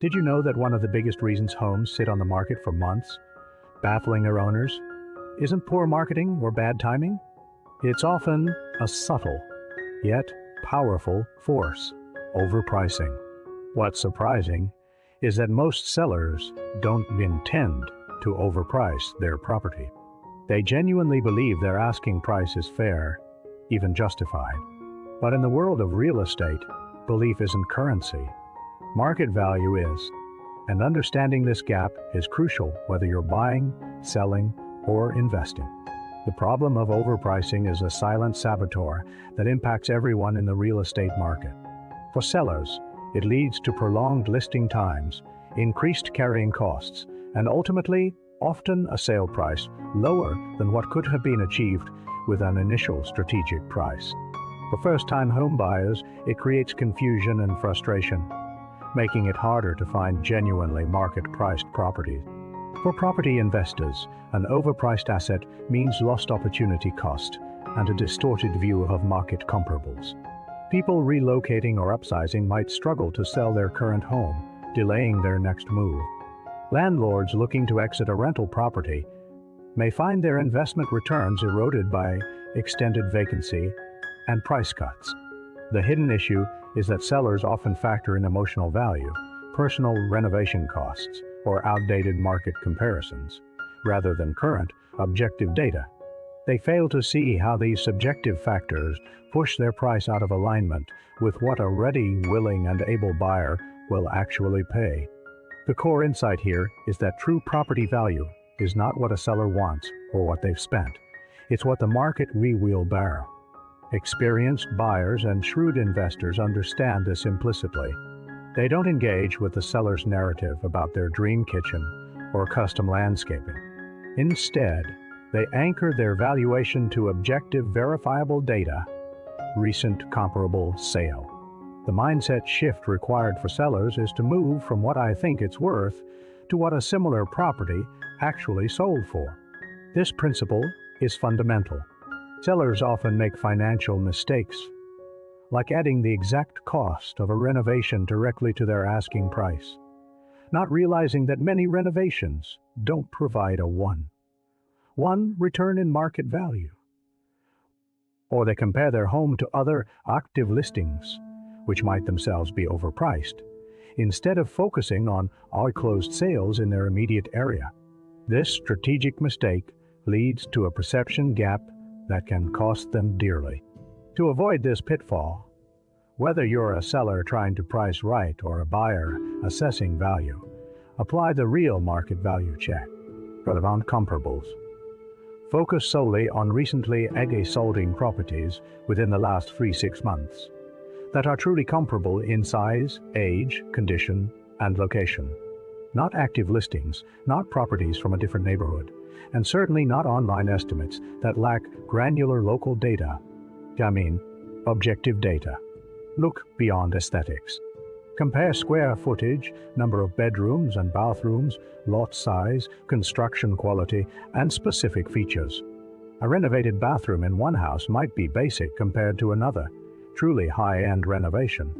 Did you know that one of the biggest reasons homes sit on the market for months, baffling their owners, isn't poor marketing or bad timing? It's often a subtle, yet powerful force: overpricing. What's surprising is that most sellers don't intend to overprice their property. They genuinely believe their asking price is fair, even justified. But in the world of real estate, belief isn't currency. Market value is. And understanding this gap is crucial whether you're buying, selling, or investing. The problem of overpricing is a silent saboteur that impacts everyone in the real estate market. For sellers, it leads to prolonged listing times, increased carrying costs, and ultimately, often a sale price lower than what could have been achieved with an initial strategic price. For first-time home buyers, it creates confusion and frustration, making it harder to find genuinely market-priced properties. For property investors, an overpriced asset means lost opportunity cost and a distorted view of market comparables. People relocating or upsizing might struggle to sell their current home, delaying their next move. Landlords looking to exit a rental property may find their investment returns eroded by extended vacancy and price cuts. The hidden issue is that sellers often factor in emotional value, personal renovation costs, or outdated market comparisons, rather than current, objective data. They fail to see how these subjective factors push their price out of alignment with what a ready, willing, and able buyer will actually pay. The core insight here is that true property value is not what a seller wants or what they've spent. It's what the market will bear. Experienced buyers and shrewd investors understand this implicitly. They don't engage with the seller's narrative about their dream kitchen or custom landscaping. Instead, they anchor their valuation to objective, verifiable data, recent comparable sale. The mindset shift required for sellers is to move from what I think it's worth to what a similar property actually sold for. This principle is fundamental. Sellers often make financial mistakes, like adding the exact cost of a renovation directly to their asking price, not realizing that many renovations don't provide a one return in market value. Or they compare their home to other active listings, which might themselves be overpriced, instead of focusing on all closed sales in their immediate area. This strategic mistake leads to a perception gap that can cost them dearly. To avoid this pitfall, whether you're a seller trying to price right or a buyer assessing value, apply the real market value check, relevant comparables. Focus solely on recently sold properties within the last 3-6 months that are truly comparable in size, age, condition, and location. Not active listings, not properties from a different neighborhood, and certainly not online estimates that lack granular local data. Objective data. Look beyond aesthetics. Compare square footage, number of bedrooms and bathrooms, lot size, construction quality, and specific features. A renovated bathroom in one house might be basic compared to another, truly high-end renovation.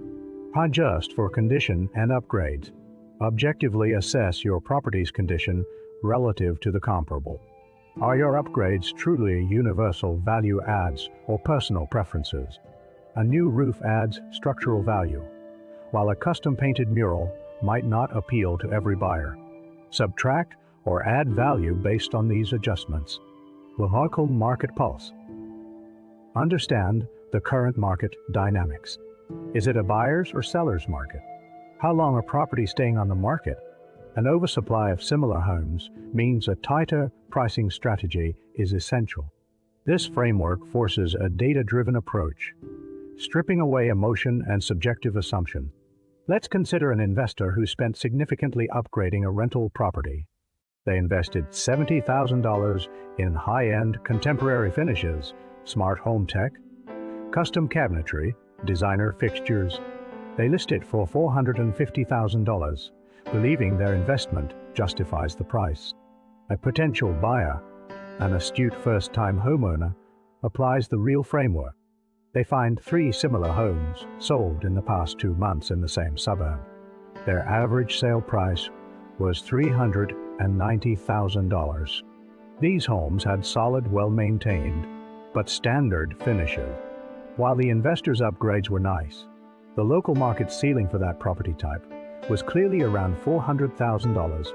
Adjust for condition and upgrades. Objectively assess your property's condition relative to the comparable. Are your upgrades truly universal value adds or personal preferences? A new roof adds structural value, while a custom-painted mural might not appeal to every buyer. Subtract or add value based on these adjustments. Local market pulse. Understand the current market dynamics. Is it a buyer's or seller's market? How long are properties staying on the market? An oversupply of similar homes means a tighter pricing strategy is essential. This framework forces a data-driven approach, stripping away emotion and subjective assumption. Let's consider an investor who spent significantly upgrading a rental property. They invested $70,000 in high-end contemporary finishes, smart home tech, custom cabinetry, designer fixtures. They list it for $450,000, believing their investment justifies the price. A potential buyer, an astute first-time homeowner, applies the real framework. They find 3 similar homes sold in the past 2 months in the same suburb. Their average sale price was $390,000. These homes had solid, well-maintained, but standard finishes. While the investors' upgrades were nice, the local market ceiling for that property type was clearly around $400,000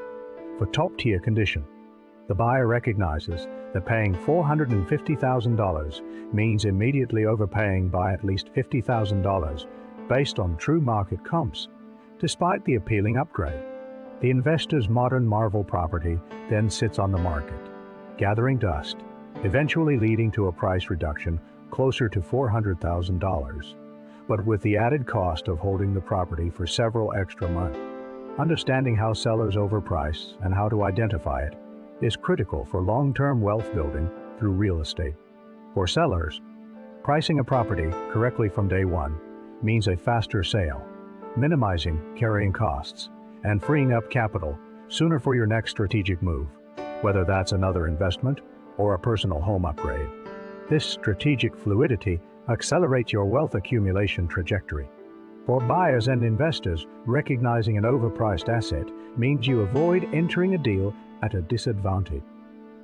for top-tier condition. The buyer recognizes that paying $450,000 means immediately overpaying by at least $50,000 based on true market comps, despite the appealing upgrade. The investor's modern marvel property then sits on the market, gathering dust, eventually leading to a price reduction closer to $400,000, but with the added cost of holding the property for several extra months. Understanding how sellers overprice and how to identify it is critical for long-term wealth building through real estate. For sellers, pricing a property correctly from day one means a faster sale, minimizing carrying costs, and freeing up capital sooner for your next strategic move, whether that's another investment or a personal home upgrade. This strategic fluidity accelerates your wealth accumulation trajectory. For buyers and investors, recognizing an overpriced asset means you avoid entering a deal at a disadvantage.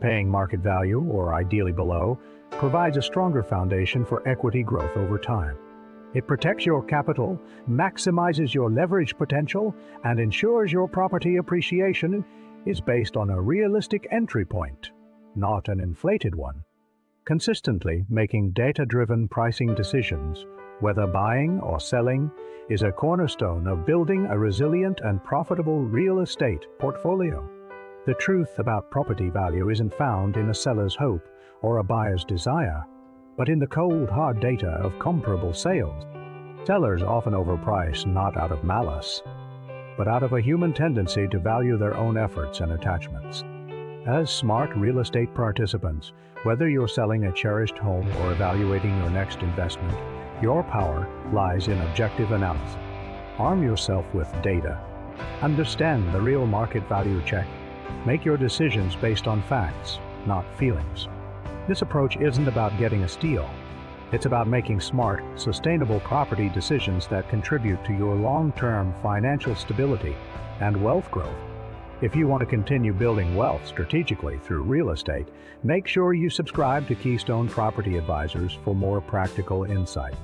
Paying market value, or ideally below, provides a stronger foundation for equity growth over time. It protects your capital, maximizes your leverage potential, and ensures your property appreciation is based on a realistic entry point, not an inflated one. Consistently making data-driven pricing decisions, whether buying or selling, is a cornerstone of building a resilient and profitable real estate portfolio. The truth about property value isn't found in a seller's hope or a buyer's desire, but in the cold, hard data of comparable sales. Sellers often overprice not out of malice, but out of a human tendency to value their own efforts and attachments. As smart real estate participants, whether you're selling a cherished home or evaluating your next investment, your power lies in objective analysis. Arm yourself with data. Understand the real market value check. Make your decisions based on facts, not feelings. This approach isn't about getting a steal. It's about making smart, sustainable property decisions that contribute to your long-term financial stability and wealth growth. If you want to continue building wealth strategically through real estate, make sure you subscribe to Keystone Property Advisors for more practical insight.